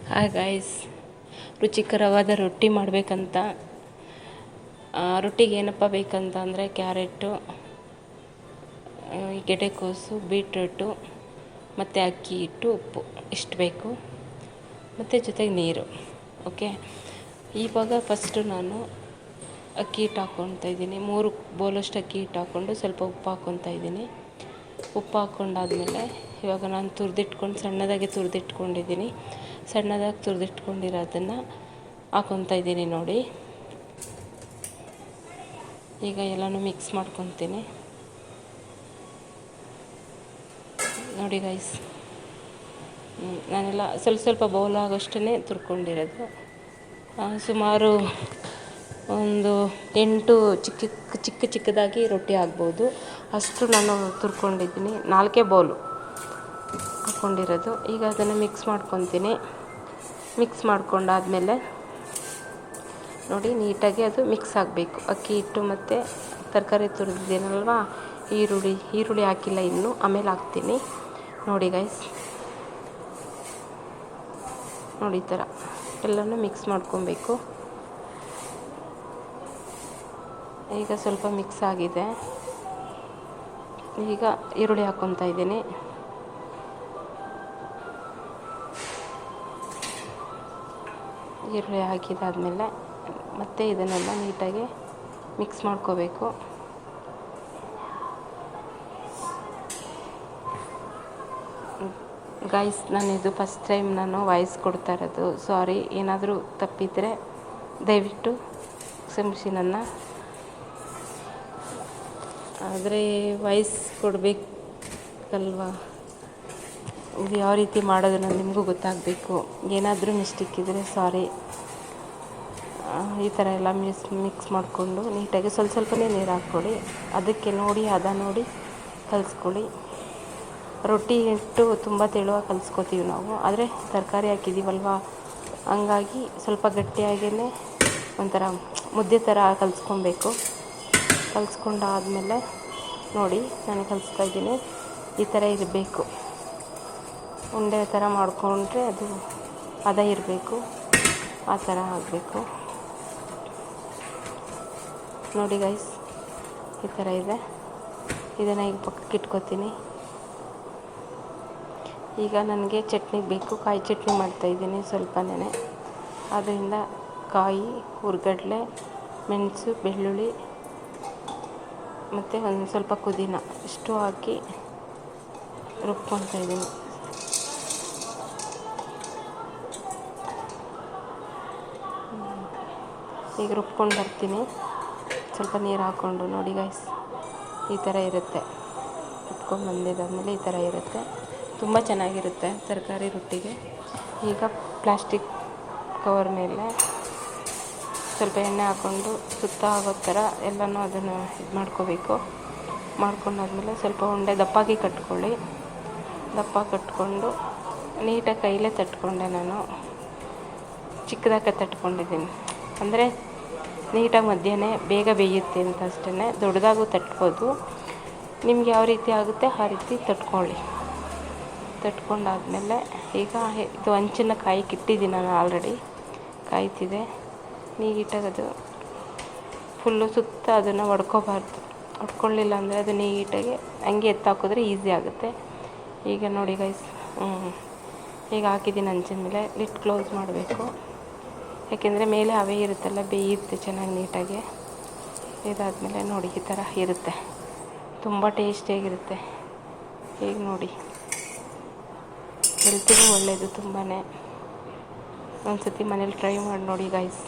Hi guys, ರುಚಿಕರವಾದ ರೊಟ್ಟಿ ಮಾಡಬೇಕಂತ. ರೊಟ್ಟಿಗೆ ಏನಪ್ಪ ಬೇಕಂತ ಅಂದರೆ ಕ್ಯಾರೆಟು, ಗೆಡ್ಡೆಕೋಸು, ಬೀಟ್ರೂಟು ಮತ್ತು ಅಕ್ಕಿ ಹಿಟ್ಟು, ಉಪ್ಪು ಇಷ್ಟು ಬೇಕು, ಮತ್ತು ಜೊತೆಗೆ ನೀರು. ಓಕೆ, ಇವಾಗ ಫಸ್ಟು ನಾನು ಅಕ್ಕಿ ಹಿಟ್ಟು ಹಾಕ್ಕೊತಾ ಇದ್ದೀನಿ. 3 ಬೌಲಷ್ಟು ಅಕ್ಕಿ ಹಿಟ್ಟು ಹಾಕ್ಕೊಂಡು ಸ್ವಲ್ಪ ಉಪ್ಪು ಹಾಕ್ಕೊತಾ ಇದ್ದೀನಿ. ಉಪ್ಪು ಹಾಕ್ಕೊಂಡಾದ್ಮೇಲೆ ಇವಾಗ ನಾನು ಸಣ್ಣದಾಗಿ ತುರಿದಿಟ್ಕೊಂಡಿದ್ದೀನಿ. ಸಣ್ಣದಾಗಿ ತುರಿದಿಟ್ಕೊಂಡಿರೋದನ್ನು ಹಾಕ್ಕೊತಾ ಇದ್ದೀನಿ ನೋಡಿ. ಈಗ ಎಲ್ಲನೂ ಮಿಕ್ಸ್ ಮಾಡ್ಕೊತೀನಿ ನೋಡಿ ಗೈಸ್. ನಾನೆಲ್ಲ ಸ್ವಲ್ಪ ಬೌಲ್ ಆಗೋಷ್ಟೇ ತುರ್ಕೊಂಡಿರೋದು. ಸುಮಾರು ಒಂದು 8 ಚಿಕ್ಕದಾಗಿ ರೊಟ್ಟಿ ಆಗ್ಬೋದು, ಅಷ್ಟು ನಾನು ತುರ್ಕೊಂಡಿದ್ದೀನಿ. 4 ಬೌಲು ಹಾಕ್ಕೊಂಡಿರೋದು. ಈಗ ಅದನ್ನು ಮಿಕ್ಸ್ ಮಾಡ್ಕೊತೀನಿ. ಮಿಕ್ಸ್ ಮಾಡ್ಕೊಂಡಾದ್ಮೇಲೆ ನೋಡಿ ನೀಟಾಗಿ ಅದು ಮಿಕ್ಸ್ ಆಗಬೇಕು. ಅಕ್ಕಿ ಹಿಟ್ಟು ಮತ್ತು ತರಕಾರಿ ತುರಿದಿದ್ದೀನಲ್ವ, ಈರುಳ್ಳಿ ಹಾಕಿಲ್ಲ ಇನ್ನೂ, ಆಮೇಲೆ ಹಾಕ್ತೀನಿ ನೋಡಿ ಗೈಸ್. ನೋಡಿ ಈ ಥರ ಎಲ್ಲನೂ ಮಿಕ್ಸ್ ಮಾಡ್ಕೊಬೇಕು. ಈಗ ಸ್ವಲ್ಪ ಮಿಕ್ಸ್ ಆಗಿದೆ. ಈಗ ಈರುಳ್ಳಿ ಹಾಕ್ಕೊತಾ ಇದ್ದೀನಿ. ಈರುಳ್ಳಿ ಹಾಕಿದಾದ್ಮೇಲೆ ಮತ್ತೆ ಇದನ್ನೆಲ್ಲ ನೀಟಾಗಿ ಮಿಕ್ಸ್ ಮಾಡ್ಕೋಬೇಕು. ಗೈಸ್, ಇದು ಫಸ್ಟ್ ಟೈಮ್ ನಾನು ವಾಯ್ಸ್ ಕೊಡ್ತಾ ಇರೋದು. ಸಾರಿ, ಏನಾದರೂ ತಪ್ಪಿದರೆ ದಯವಿಟ್ಟು ಕ್ಷಮಿಸಿ ನನ್ನ. ಆದರೆ ವಾಯ್ಸ್ ಕೊಡಬೇಕಲ್ವ, ಇದು ಯಾವ ರೀತಿ ಮಾಡೋದು ನಿಮಗೂ ಗೊತ್ತಾಗಬೇಕು. ಏನಾದರೂ ಮಿಸ್ಟೇಕ್ ಇದ್ದರೆ ಸಾರಿ. ಈ ಥರ ಎಲ್ಲ ಮಿಕ್ಸ್ ಮಾಡಿಕೊಂಡು ನೀಟಾಗಿ ಸ್ವಲ್ಪನೇ ನೀರು ಹಾಕ್ಕೊಳ್ಳಿ. ಅದಕ್ಕೆ ನೋಡಿ ಹದ ನೋಡಿ ಕಲಿಸ್ಕೊಳ್ಳಿ. ರೊಟ್ಟಿ ಹಿಟ್ಟು ತುಂಬ ತೆಳುವಾಗಿ ಕಲಿಸ್ಕೊತೀವಿ ನಾವು, ಆದರೆ ತರಕಾರಿ ಹಾಕಿದ್ದೀವಲ್ವ, ಹಂಗಾಗಿ ಸ್ವಲ್ಪ ಗಟ್ಟಿಯಾಗೇ ಒಂಥರ ಮುದ್ದೆ ಥರ ಕಲಿಸ್ಕೊಬೇಕು. ಕಲಿಸ್ಕೊಂಡಾದ್ಮೇಲೆ ನೋಡಿ ನಾನು ಕಲಿಸ್ತಾ ಇದ್ದೀನಿ. ಈ ಥರ ಇರಬೇಕು, ಉಂಡೆ ಥರ ಮಾಡಿಕೊಂಡ್ರೆ ಅದು ಹದ ಇರಬೇಕು, ಆ ಥರ ಆಗಬೇಕು ನೋಡಿ ಗೈಸ್. ಈ ಥರ ಇದೆ. ಇದನ್ನು ಈಗ ಪಕ್ಕಕ್ಕೆ ಇಟ್ಕೊತೀನಿ. ಈಗ ನನಗೆ ಚಟ್ನಿಗೆ ಬೇಕು, ಕಾಯಿ ಚಟ್ನಿ ಮಾಡ್ತಾಯಿದ್ದೀನಿ ಸ್ವಲ್ಪನೇ. ಅದರಿಂದ ಕಾಯಿ, ಹುರ್ಗಡ್ಲೆ, ಮೆಣಸು, ಬೆಳ್ಳುಳ್ಳಿ ಮತ್ತು ಒಂದು ಸ್ವಲ್ಪ ಪುದೀನ ಇಷ್ಟು ಹಾಕಿ ರುಬ್ಕೊತಾ ಇದ್ದೀನಿ. ಈಗ ರುಬ್ಕೊಂಡು ಬರ್ತೀನಿ, ಸ್ವಲ್ಪ ನೀರು ಹಾಕ್ಕೊಂಡು. ನೋಡಿ ಗೈಸ್, ಈ ಥರ ಇರುತ್ತೆ. ರುಬ್ಕೊಂಡು ಬಂದಿದ್ದಾದಮೇಲೆ ಈ ಥರ ಇರುತ್ತೆ. ತುಂಬ ಚೆನ್ನಾಗಿರುತ್ತೆ ತರಕಾರಿ ರೊಟ್ಟಿಗೆ. ಈಗ ಪ್ಲಾಸ್ಟಿಕ್ ಕವರ್ ಮೇಲೆ ಸ್ವಲ್ಪ ಎಣ್ಣೆ ಹಾಕ್ಕೊಂಡು ಸುತ್ತ ಆಗೋ ಥರ ಎಲ್ಲನೂ ಅದನ್ನು ಇದು ಮಾಡ್ಕೋಬೇಕು. ಮಾಡ್ಕೊಂಡಾದ್ಮೇಲೆ ಸ್ವಲ್ಪ ಉಂಡೆ ದಪ್ಪಾಗಿ ಕಟ್ಕೊಳ್ಳಿ. ದಪ್ಪ ಕಟ್ಕೊಂಡು ನೀಟಾಗಿ ಕೈಲೇ ತಟ್ಕೊಂಡೆ. ನಾನು ಚಿಕ್ಕದಾಗಿ ತಟ್ಕೊಂಡಿದ್ದೀನಿ, ಅಂದರೆ ನೀಟಾಗಿ ಮಧ್ಯಾಹ್ನ ಬೇಗ ಬೇಯುತ್ತೆ ಅಂತ ಅಷ್ಟೇ. ದೊಡ್ಡದಾಗೂ ತಟ್ಬೋದು, ನಿಮ್ಗೆ ಯಾವ ರೀತಿ ಆಗುತ್ತೆ ಆ ರೀತಿ ತಟ್ಕೊಳ್ಳಿ. ತಟ್ಕೊಂಡಾದ್ಮೇಲೆ ಈಗ ಇದು ಹಂಚನ್ನು ಕಾಯಿಗೆ ಇಟ್ಟಿದ್ದೀನಿ ನಾನು ಆಲ್ರೆಡಿ, ಕಾಯ್ತಿದೆ. ನೀಟಾಗಿ ಅದು ಫುಲ್ಲು ಸುತ್ತ ಅದನ್ನು ಹೊಡ್ಕೋಬಾರ್ದು. ಹೊಡ್ಕೊಳ್ಳಿಲ್ಲ ಅಂದರೆ ಅದು ನೀಟಾಗಿ ಹಂಗೆ ಎತ್ತಾಕಿದ್ರೆ ಈಸಿ ಆಗುತ್ತೆ. ಈಗ ನೋಡಿ ಗೈಸ್, ಈಗ ಹಾಕಿದ್ದೀನಿ ಹಂಚಿನ ಮೇಲೆ. ಲಿಡ್ ಕ್ಲೋಸ್ ಮಾಡಬೇಕು, ಯಾಕೆಂದರೆ ಮೇಲೆ ಹವೆ ಇರುತ್ತಲ್ಲ, ಬೇಯುತ್ತೆ ಚೆನ್ನಾಗಿ ನೀಟಾಗಿ. ಇದಾದಮೇಲೆ ನೋಡಿ ಈ ಥರ ಇರುತ್ತೆ, ತುಂಬ ಟೇಸ್ಟಿಯಾಗಿರುತ್ತೆ. ಈಗ ನೋಡಿ, ಹೆಲ್ತಿಗೂ ಒಳ್ಳೆಯದು ತುಂಬಾ. ಒಂದು ಸತಿ ಮನೇಲಿ ಟ್ರೈ ಮಾಡಿ ನೋಡಿ ಗೈಸ್.